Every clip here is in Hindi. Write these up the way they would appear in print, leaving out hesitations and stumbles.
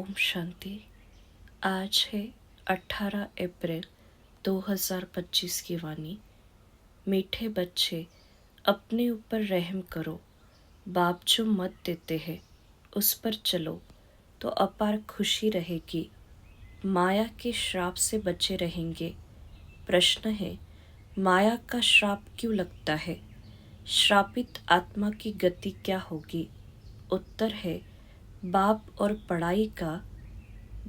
ओम शांति। आज है 18 अप्रैल 2025 की वाणी। मीठे बच्चे, अपने ऊपर रहम करो। बाप जो मत देते हैं उस पर चलो तो अपार खुशी रहेगी। माया के श्राप से बचे रहेंगे। प्रश्न है, माया का श्राप क्यों लगता है? श्रापित आत्मा की गति क्या होगी? उत्तर है, बाप और पढ़ाई का,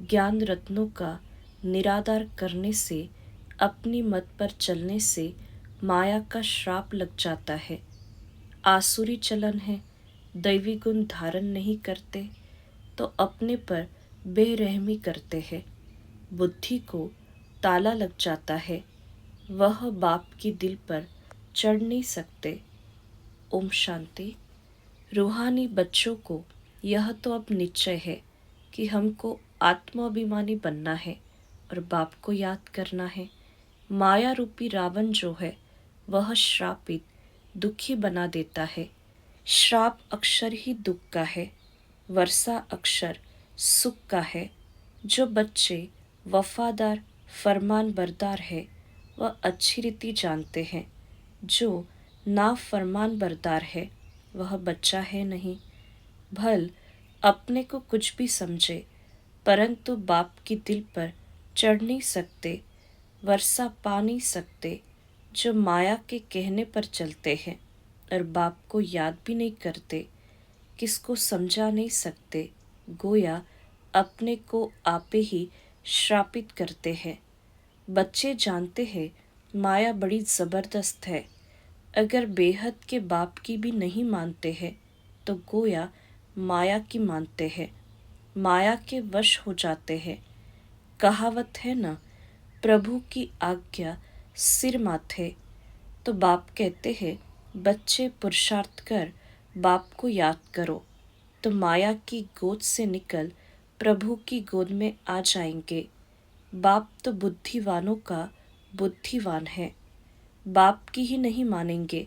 ज्ञान रत्नों का निरादर करने से, अपनी मत पर चलने से माया का श्राप लग जाता है। आसुरी चलन है, दैवी गुण धारण नहीं करते तो अपने पर बेरहमी करते हैं। बुद्धि को ताला लग जाता है, वह बाप की दिल पर चढ़ नहीं सकते। ओम शांति। रूहानी बच्चों को यह तो अब निश्चय है कि हमको आत्माभिमानी बनना है और बाप को याद करना है। माया रूपी रावण जो है वह श्रापित दुखी बना देता है। श्राप अक्षर ही दुख का है, वर्षा अक्षर सुख का है। जो बच्चे वफादार फरमान बरदार है वह अच्छी रीति जानते हैं। जो ना फरमान बरदार है वह बच्चा है नहीं। भल अपने को कुछ भी समझे परंतु बाप की दिल पर चढ़ नहीं सकते, वर्षा पा नहीं सकते। जो माया के कहने पर चलते हैं और बाप को याद भी नहीं करते, किसको समझा नहीं सकते, गोया अपने को आपे ही श्रापित करते हैं। बच्चे जानते हैं माया बड़ी जबरदस्त है। अगर बेहद के बाप की भी नहीं मानते हैं तो गोया माया की मानते हैं, माया के वश हो जाते हैं। कहावत है ना, प्रभु की आज्ञा सिर माथे। तो बाप कहते हैं, बच्चे पुरुषार्थ कर बाप को याद करो तो माया की गोद से निकल प्रभु की गोद में आ जाएंगे। बाप तो बुद्धिवानों का बुद्धिवान है। बाप की ही नहीं मानेंगे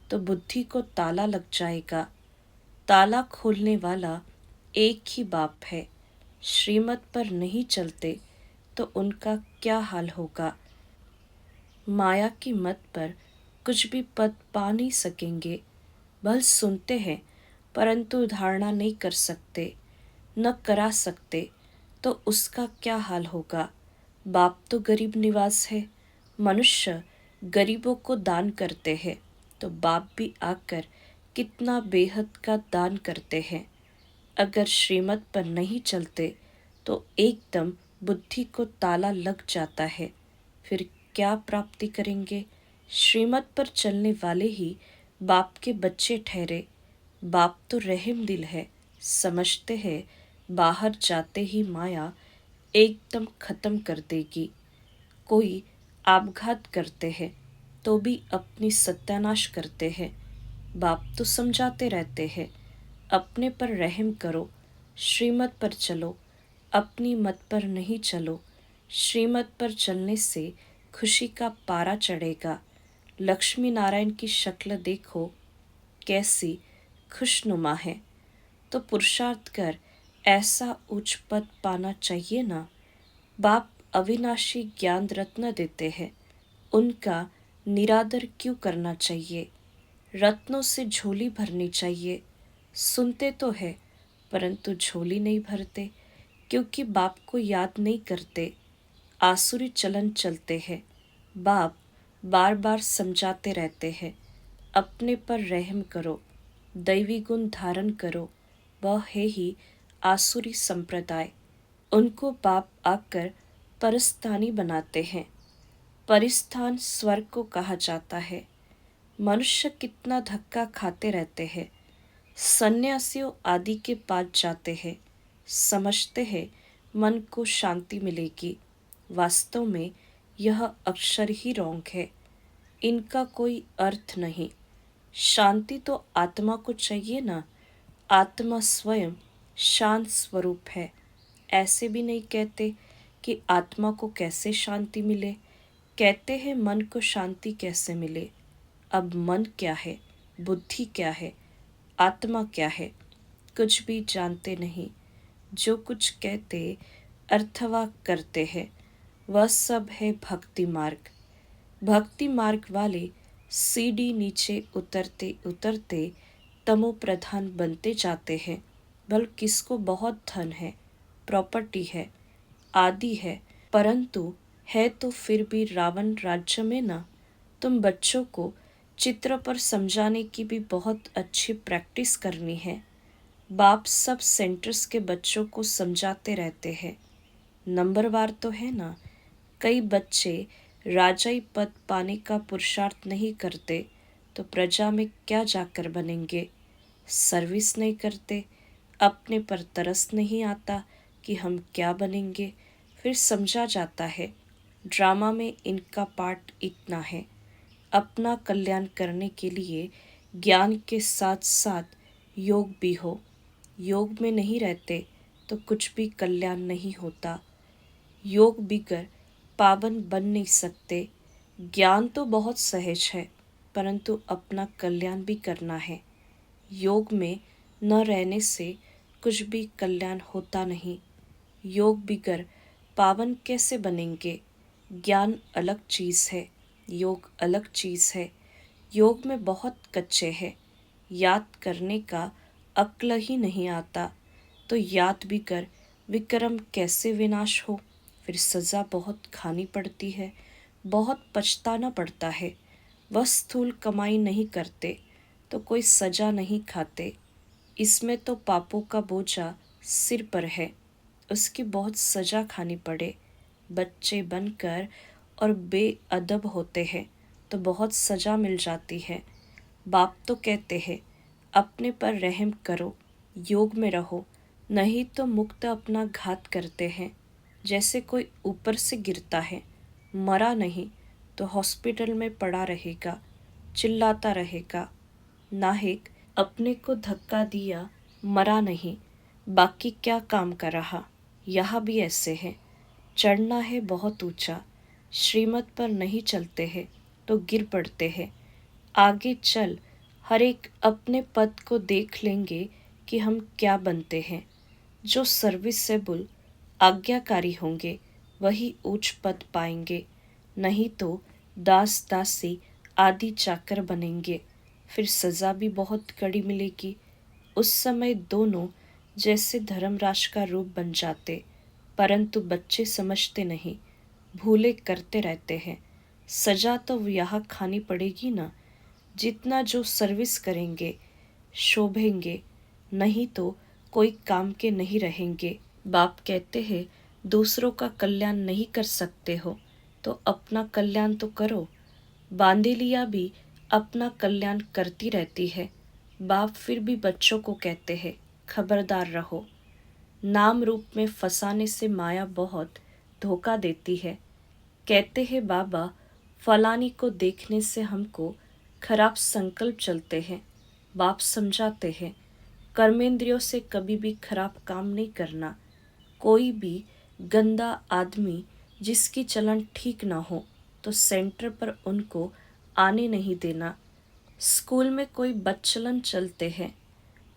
तो बुद्धि को ताला लग जाएगा। ताला खोलने वाला एक ही बाप है। श्रीमत पर नहीं चलते तो उनका क्या हाल होगा? माया की मत पर कुछ भी पद पा नहीं सकेंगे। भल सुनते हैं परंतु धारणा नहीं कर सकते, न करा सकते तो उसका क्या हाल होगा? बाप तो गरीब निवास है। मनुष्य गरीबों को दान करते हैं तो बाप भी आकर कितना बेहद का दान करते हैं। अगर श्रीमत पर नहीं चलते तो एकदम बुद्धि को ताला लग जाता है। फिर क्या प्राप्ति करेंगे? श्रीमत पर चलने वाले ही बाप के बच्चे ठहरे। बाप तो रहम दिल है, समझते हैं बाहर जाते ही माया एकदम खत्म कर देगी। कोई आपघात करते हैं तो भी अपनी सत्यानाश करते हैं। बाप तो समझाते रहते हैं, अपने पर रहम करो, श्रीमत पर चलो, अपनी मत पर नहीं चलो। श्रीमत पर चलने से खुशी का पारा चढ़ेगा। लक्ष्मी नारायण की शक्ल देखो कैसी खुशनुमा है। तो पुरुषार्थ कर ऐसा उच्च पद पाना चाहिए ना। बाप अविनाशी ज्ञान रत्न देते हैं, उनका निरादर क्यों करना चाहिए? रत्नों से झोली भरनी चाहिए। सुनते तो है परंतु झोली नहीं भरते क्योंकि बाप को याद नहीं करते। आसुरी चलन चलते हैं। बाप बार बार समझाते रहते हैं, अपने पर रहम करो, दैवी गुण धारण करो। वह है ही आसुरी संप्रदाय। उनको बाप आकर परस्थानी बनाते हैं। परिस्थान स्वर्ग को कहा जाता है। मनुष्य कितना धक्का खाते रहते हैं। सन्यासियों आदि के पास जाते हैं, समझते हैं मन को शांति मिलेगी। वास्तव में यह अक्षर ही रॉन्ग है, इनका कोई अर्थ नहीं। शांति तो आत्मा को चाहिए ना। आत्मा स्वयं शांत स्वरूप है। ऐसे भी नहीं कहते कि आत्मा को कैसे शांति मिले, कहते हैं मन को शांति कैसे मिले। अब मन क्या है, बुद्धि क्या है, आत्मा क्या है, कुछ भी जानते नहीं। जो कुछ कहते अर्थवा करते हैं वह सब है भक्ति मार्ग। भक्ति मार्ग वाले सीढ़ी नीचे उतरते उतरते तमो प्रधान बनते जाते हैं। भल किसको बहुत धन है, प्रॉपर्टी है, आदि है, परंतु है तो फिर भी रावण राज्य में ना। तुम बच्चों को चित्र पर समझाने की भी बहुत अच्छी प्रैक्टिस करनी है। बाप सब सेंटर्स के बच्चों को समझाते रहते हैं। नंबरवार तो है ना। कई बच्चे राजाई पद पाने का पुरुषार्थ नहीं करते तो प्रजा में क्या जाकर बनेंगे। सर्विस नहीं करते, अपने पर तरस नहीं आता कि हम क्या बनेंगे। फिर समझा जाता है ड्रामा में इनका पार्ट इतना है। अपना कल्याण करने के लिए ज्ञान के साथ साथ योग भी हो। योग में नहीं रहते तो कुछ भी कल्याण नहीं होता। योग बिगर पावन बन नहीं सकते। ज्ञान तो बहुत सहज है, परंतु अपना कल्याण भी करना है। योग में न रहने से कुछ भी कल्याण होता नहीं। योग बिगर पावन कैसे बनेंगे। ज्ञान अलग चीज़ है, योग अलग चीज़ है। योग में बहुत कच्चे हैं, याद करने का अक्ल ही नहीं आता। तो याद भी कर विक्रम कैसे विनाश हो। फिर सज़ा बहुत खानी पड़ती है, बहुत पछताना पड़ता है। वह स्थूल कमाई नहीं करते तो कोई सजा नहीं खाते। इसमें तो पापों का बोझा सिर पर है, उसकी बहुत सजा खानी पड़े। बच्चे बनकर और बेअदब होते हैं तो बहुत सजा मिल जाती है। बाप तो कहते हैं अपने पर रहम करो, योग में रहो, नहीं तो मुक्त अपना घात करते हैं। जैसे कोई ऊपर से गिरता है, मरा नहीं तो हॉस्पिटल में पड़ा रहेगा, चिल्लाता रहेगा। नाहिक अपने को धक्का दिया, मरा नहीं, बाकी क्या काम कर रहा। यहाँ भी ऐसे है। चढ़ना है बहुत ऊंचा, श्रीमत पर नहीं चलते हैं तो गिर पड़ते हैं। आगे चल हर एक अपने पद को देख लेंगे कि हम क्या बनते हैं। जो सर्विसेबल आज्ञाकारी होंगे वही उच्च पद पाएंगे, नहीं तो दास दासी आदि चाकर बनेंगे। फिर सज़ा भी बहुत कड़ी मिलेगी। उस समय दोनों जैसे धर्मराज का रूप बन जाते, परंतु बच्चे समझते नहीं, भूले करते रहते हैं। सजा तो यहाँ खानी पड़ेगी ना। जितना जो सर्विस करेंगे शोभेंगे, नहीं तो कोई काम के नहीं रहेंगे। बाप कहते हैं दूसरों का कल्याण नहीं कर सकते हो तो अपना कल्याण तो करो। बांदेलिया भी अपना कल्याण करती रहती है। बाप फिर भी बच्चों को कहते हैं खबरदार रहो। नाम रूप में फंसाने से माया बहुत धोखा देती है। कहते हैं बाबा फलानी को देखने से हमको खराब संकल्प चलते हैं। बाप समझाते हैं कर्मेंद्रियों से कभी भी खराब काम नहीं करना। कोई भी गंदा आदमी जिसकी चलन ठीक ना हो तो सेंटर पर उनको आने नहीं देना। स्कूल में कोई बदचलन चलते हैं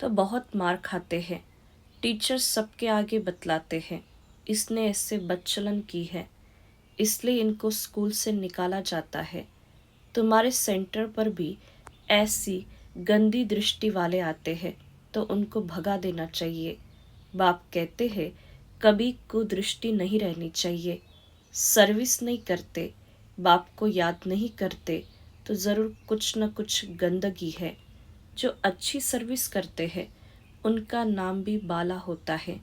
तो बहुत मार खाते हैं। टीचर सबके आगे बतलाते हैं इसने ऐसे बदचलन की है, इसलिए इनको स्कूल से निकाला जाता है। तुम्हारे सेंटर पर भी ऐसी गंदी दृष्टि वाले आते हैं तो उनको भगा देना चाहिए। बाप कहते हैं कभी कुदृष्टि नहीं रहनी चाहिए। सर्विस नहीं करते, बाप को याद नहीं करते तो ज़रूर कुछ न कुछ गंदगी है। जो अच्छी सर्विस करते हैं उनका नाम भी बाला होता है।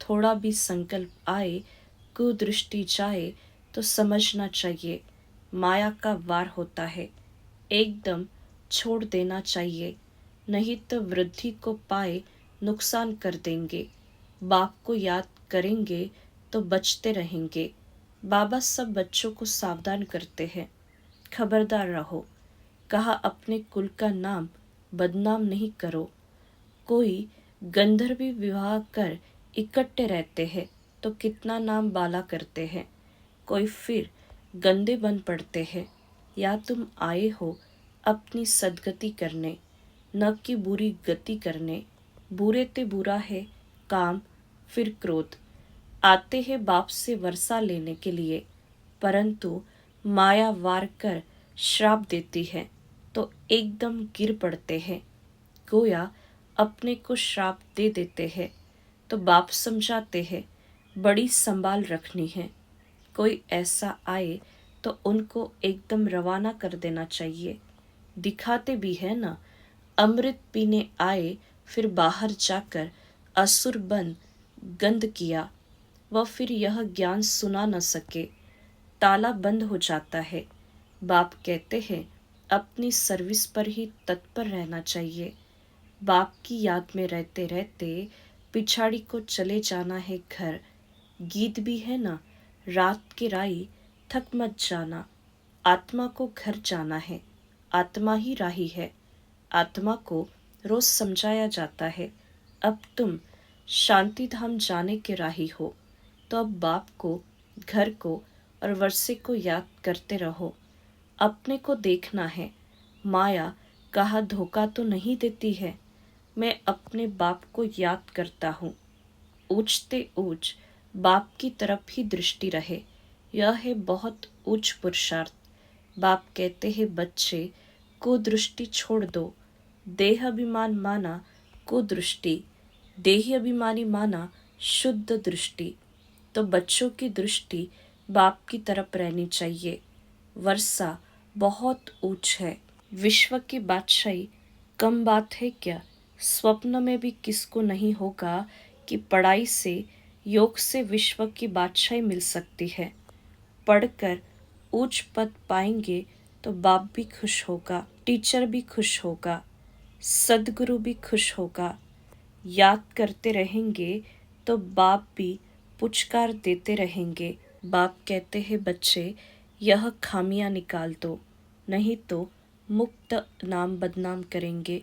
थोड़ा भी संकल्प आए, कुदृष्टि जाए तो समझना चाहिए माया का वार होता है। एकदम छोड़ देना चाहिए, नहीं तो वृद्धि को पाए नुकसान कर देंगे। बाप को याद करेंगे तो बचते रहेंगे। बाबा सब बच्चों को सावधान करते हैं खबरदार रहो। कहा अपने कुल का नाम बदनाम नहीं करो। कोई गंधर्वी विवाह कर इकट्ठे रहते हैं तो कितना नाम बाला करते हैं। कोई फिर गंदे बन पड़ते हैं। या तुम आए हो अपनी सदगति करने, न कि बुरी गति करने। बुरे ते बुरा है काम, फिर क्रोध। आते हैं बाप से वर्षा लेने के लिए, परंतु माया वार कर श्राप देती है तो एकदम गिर पड़ते हैं, गोया अपने को श्राप दे देते हैं। तो बाप समझाते हैं बड़ी संभाल रखनी है। कोई ऐसा आए तो उनको एकदम रवाना कर देना चाहिए। दिखाते भी है ना, अमृत पीने आए फिर बाहर जाकर असुर बन गंध किया, वह फिर यह ज्ञान सुना न सके, ताला बंद हो जाता है। बाप कहते हैं अपनी सर्विस पर ही तत्पर रहना चाहिए। बाप की याद में रहते रहते पिछाड़ी को चले जाना है घर। गीत भी है ना, रात की राई थक मत जाना। आत्मा को घर जाना है, आत्मा ही राही है। आत्मा को रोज समझाया जाता है अब तुम शांति धाम जाने के राही हो, तो अब बाप को, घर को और वर्षे को याद करते रहो। अपने को देखना है, माया कहा धोखा तो नहीं देती है। मैं अपने बाप को याद करता हूँ। ऊंचते ऊंच बाप की तरफ ही दृष्टि रहे, यह है बहुत उच्च पुरुषार्थ। बाप कहते हैं बच्चे को दृष्टि छोड़ दो। देह अभिमान माना को दृष्टि, देही अभिमानी माना शुद्ध दृष्टि। तो बच्चों की दृष्टि बाप की तरफ रहनी चाहिए। वर्षा बहुत ऊंच है, विश्व की बादशाही कम बात है क्या। स्वप्न में भी किसको नहीं होगा कि पढ़ाई से, योग से विश्व की बादशाही मिल सकती है। पढ़कर उच्च पद पाएंगे तो बाप भी खुश होगा, टीचर भी खुश होगा, सदगुरु भी खुश होगा। याद करते रहेंगे तो बाप भी पुचकार देते रहेंगे। बाप कहते हैं बच्चे यह खामियां निकाल दो, नहीं तो मुक्त नाम बदनाम करेंगे।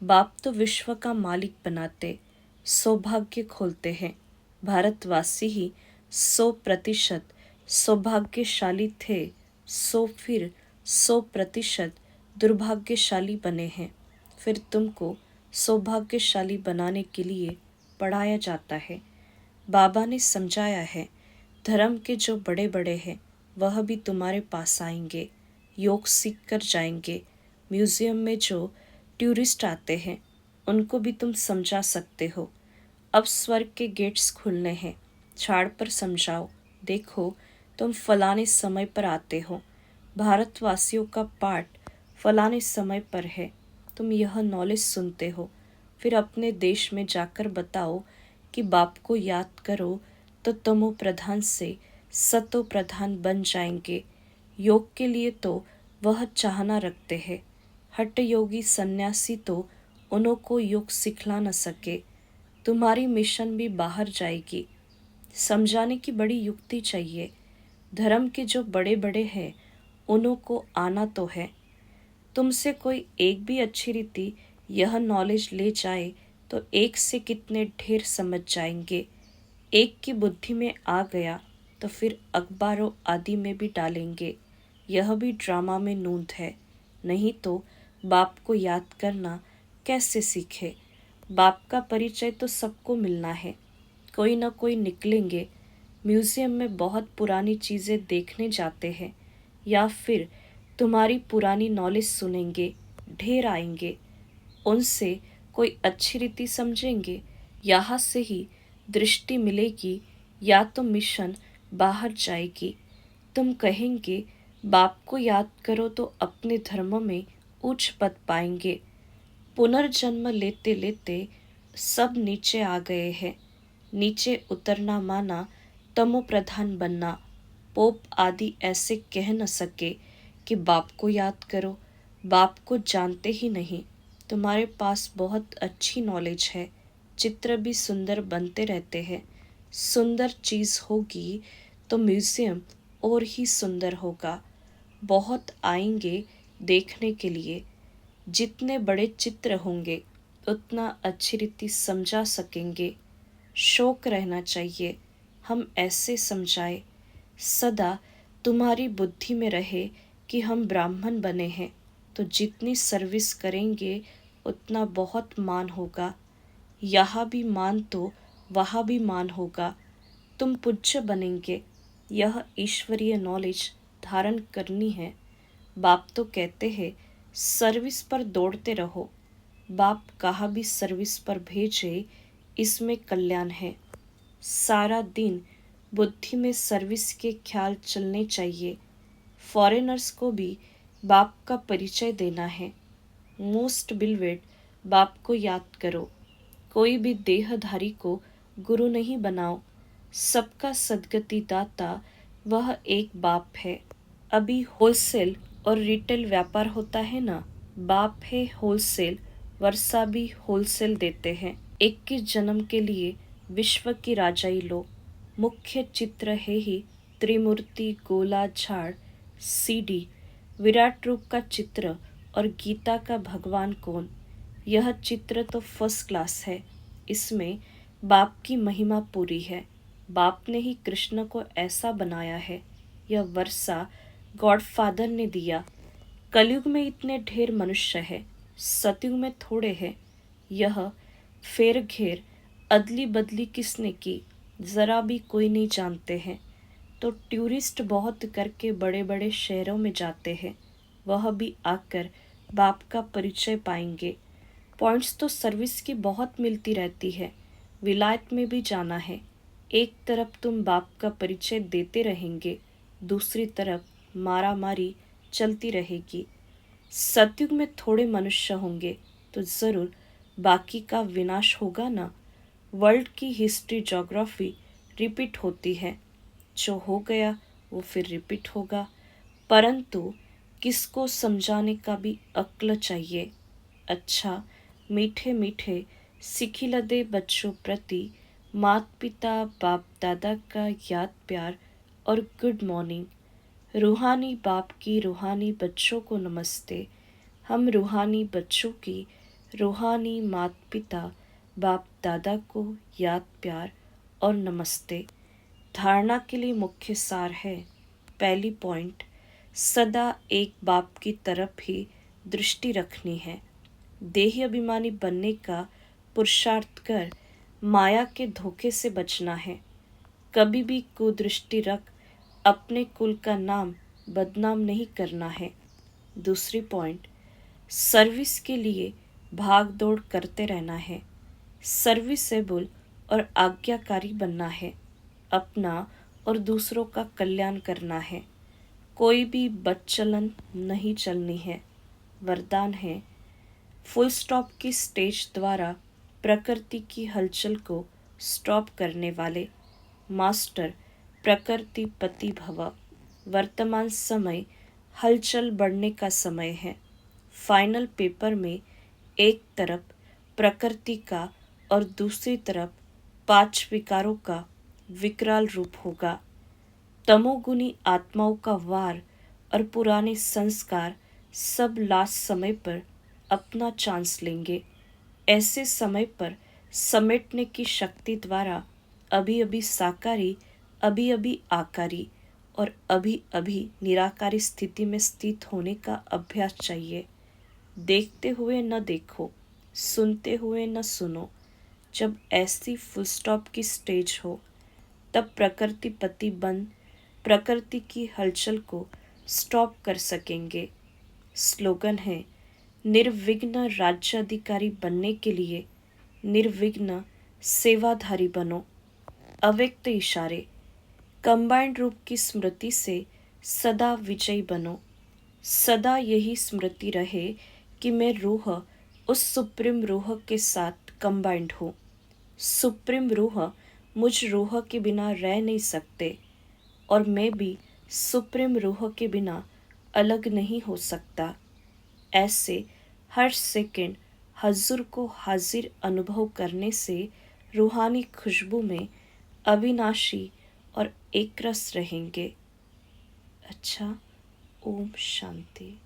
बाप तो विश्व का मालिक बनाते, सौभाग्य खोलते हैं। भारतवासी ही 100% सौभाग्यशाली थे, सो फिर 100% दुर्भाग्यशाली बने हैं। फिर तुमको सौभाग्यशाली बनाने के लिए पढ़ाया जाता है। बाबा ने समझाया है धर्म के जो बड़े बड़े हैं वह भी तुम्हारे पास आएंगे, योग सीख कर जाएंगे। म्यूजियम में जो टूरिस्ट आते हैं उनको भी तुम समझा सकते हो। अब स्वर्ग के गेट्स खुलने हैं, झाड़ पर समझाओ, देखो तुम फलाने समय पर आते हो, भारतवासियों का पाठ फलाने समय पर है, तुम यह नॉलेज सुनते हो। फिर अपने देश में जाकर बताओ कि बाप को याद करो तो तमो प्रधान से सतो प्रधान बन जाएंगे। योग के लिए तो वह चाहना रखते हैं। हठ योगी सन्यासी तो उन्हों को योग सिखला न सके। तुम्हारी मिशन भी बाहर जाएगी। समझाने की बड़ी युक्ति चाहिए। धर्म के जो बड़े बड़े हैं उन्हों को आना तो है। तुमसे कोई एक भी अच्छी रीति यह नॉलेज ले जाए तो एक से कितने ढेर समझ जाएंगे। एक की बुद्धि में आ गया तो फिर अखबारों आदि में भी डालेंगे। यह भी ड्रामा में नूंद है, नहीं तो बाप को याद करना कैसे सीखे। बाप का परिचय तो सबको मिलना है, कोई ना कोई निकलेंगे। म्यूजियम में बहुत पुरानी चीज़ें देखने जाते हैं, या फिर तुम्हारी पुरानी नॉलेज सुनेंगे, ढेर आएंगे। उनसे कोई अच्छी रीति समझेंगे, यहाँ से ही दृष्टि मिलेगी, या तो मिशन बाहर जाएगी। तुम कहेंगे बाप को याद करो तो अपने धर्म में उच्च पद पाएंगे। पुनर्जन्म लेते लेते सब नीचे आ गए हैं। नीचे उतरना माना तमो प्रधान बनना। पोप आदि ऐसे कह न सके कि बाप को याद करो, बाप को जानते ही नहीं। तुम्हारे पास बहुत अच्छी नॉलेज है, चित्र भी सुंदर बनते रहते हैं। सुंदर चीज़ होगी तो म्यूजियम और ही सुंदर होगा। बहुत आएंगे देखने के लिए। जितने बड़े चित्र होंगे उतना अच्छी रीति समझा सकेंगे। शौक रहना चाहिए, हम ऐसे समझाए। सदा तुम्हारी बुद्धि में रहे कि हम ब्राह्मण बने हैं, तो जितनी सर्विस करेंगे उतना बहुत मान होगा। यहाँ भी मान तो वहाँ भी मान होगा। तुम पूज्य बनेंगे। यह ईश्वरीय नॉलेज धारण करनी है। बाप तो कहते हैं सर्विस पर दौड़ते रहो। बाप कहाँ भी सर्विस पर भेजे, इसमें कल्याण है। सारा दिन बुद्धि में सर्विस के ख्याल चलने चाहिए। फॉरेनर्स को भी बाप का परिचय देना है। मोस्ट बिलवेड, बाप को याद करो। कोई भी देहधारी को गुरु नहीं बनाओ। सबका सद्गति दाता वह एक बाप है। अभी होलसेल और रिटेल व्यापार होता है ना, बाप है होलसेल, वर्षा भी होलसेल देते हैं। 21 जन्म के लिए विश्व की राजाई लो। मुख्य चित्र है ही त्रिमूर्ति, गोला झाड़, सीडी, विराट रूप का चित्र और गीता का भगवान कौन। यह चित्र तो फर्स्ट क्लास है। इसमें बाप की महिमा पूरी है। बाप ने ही कृष्ण को ऐसा बनाया है। यह वर्षा गॉडफादर ने दिया। कलयुग में इतने ढेर मनुष्य है, सतयुग में थोड़े हैं। यह फेर घेर अदली बदली किसने की, जरा भी कोई नहीं जानते हैं। तो टूरिस्ट बहुत करके बड़े बड़े शहरों में जाते हैं। वह भी आकर बाप का परिचय पाएंगे। पॉइंट्स तो सर्विस की बहुत मिलती रहती है। विलायत में भी जाना है। एक तरफ तुम बाप का परिचय देते रहेंगे, दूसरी तरफ मारा मारी चलती रहेगी। सतयुग में थोड़े मनुष्य होंगे तो ज़रूर बाकी का विनाश होगा ना। वर्ल्ड की हिस्ट्री ज्योग्राफी रिपीट होती है। जो हो गया वो फिर रिपीट होगा, परंतु किसको समझाने का भी अक्ल चाहिए। अच्छा, मीठे मीठे सिखिलदे बच्चों प्रति माता पिता बाप दादा का याद प्यार और गुड मॉर्निंग। रूहानी बाप की रूहानी बच्चों को नमस्ते। हम रूहानी बच्चों की रूहानी माता पिता बाप दादा को याद प्यार और नमस्ते। धारणा के लिए मुख्य सार है। पहली पॉइंट, सदा एक बाप की तरफ ही दृष्टि रखनी है। देही अभिमानी बनने का पुरुषार्थ कर माया के धोखे से बचना है। कभी भी कुदृष्टि रख अपने कुल का नाम बदनाम नहीं करना है। दूसरी पॉइंट, सर्विस के लिए भाग दौड़ करते रहना है। सर्विसेबल और आज्ञाकारी बनना है। अपना और दूसरों का कल्याण करना है। कोई भी बदचलन नहीं चलनी है। वरदान है, फुल स्टॉप की स्टेज द्वारा प्रकृति की हलचल को स्टॉप करने वाले मास्टर प्रकृति पति भव। वर्तमान समय हलचल बढ़ने का समय है। फाइनल पेपर में एक तरफ प्रकृति का और दूसरी तरफ 5 विकारों का विकराल रूप होगा। तमोगुनी आत्माओं का वार और पुराने संस्कार सब लास्ट समय पर अपना चांस लेंगे। ऐसे समय पर समेटने की शक्ति द्वारा अभी अभी साकारी, अभी अभी आकारी और अभी अभी निराकारी स्थिति में स्थित होने का अभ्यास चाहिए। देखते हुए न देखो, सुनते हुए न सुनो। जब ऐसी फुल स्टॉप की स्टेज हो तब प्रकृति पति बन प्रकृति की हलचल को स्टॉप कर सकेंगे। स्लोगन है, निर्विघ्न राज्याधिकारी बनने के लिए निर्विघ्न सेवाधारी बनो। अव्यक्त इशारे, कंबाइंड रूप की स्मृति से सदा विजयी बनो। सदा यही स्मृति रहे कि मैं रूह उस सुप्रीम रूह के साथ कंबाइंड हूँ। सुप्रीम रूह मुझ रूह के बिना रह नहीं सकते और मैं भी सुप्रीम रूह के बिना अलग नहीं हो सकता। ऐसे हर सेकंड हजूर को हाजिर अनुभव करने से रूहानी खुशबू में अविनाशी और एक रस रहेंगे। अच्छा, ओम शांति।